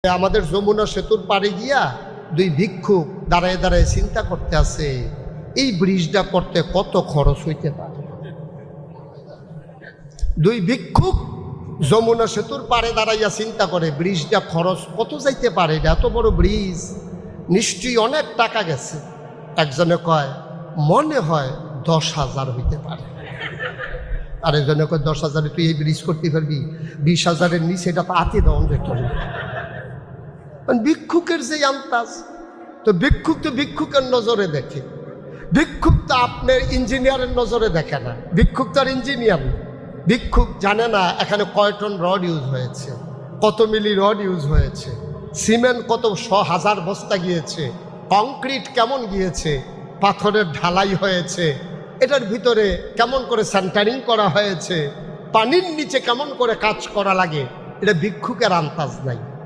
আমাদের যমুনা সেতুর পাড়ে গিয়া দুই ভিক্ষুক দাঁড়ায় দাঁড়ায় চিন্তা করতে আছে এই ব্রিজটা করতে কত খরচ হইতে পারে। দুই ভিক্ষুক যমুনা সেতুর পাড়ে দাঁড়াইয়া চিন্তা করে ব্রিজটা খরচ কত যাইতে পারে, এটা এত বড় ব্রিজ নিশ্চয়ই অনেক টাকা গেছে। একজনে কয় মনে হয় 10,000 হইতে পারে, আরেকজনে কয় 10,000 তুই এই ব্রিজ করতে পারবি, 20,000-এর নিচে এটা তো আতে দেওয়া যেত না। ভিক্ষুকের যে আন্দাজ, তো ভিক্ষুক তো ভিক্ষুকের নজরে দেখে, ভিক্ষুক তো আপনার ইঞ্জিনিয়ারের নজরে দেখে না, ভিক্ষুক তো আর ইঞ্জিনিয়ার না। ভিক্ষুক জানে না এখানে কয় টন রড ইউজ হয়েছে, কত মিলি রড ইউজ হয়েছে, সিমেন্ট কত 100,000 বস্তা গিয়েছে, কংক্রিট কেমন গিয়েছে, পাথরের ঢালাই হয়েছে, এটার ভিতরে কেমন করে সেন্টারিং করা হয়েছে, পানির নিচে কেমন করে কাজ করা লাগে, এটা ভিক্ষুকের আন্দাজ নাই।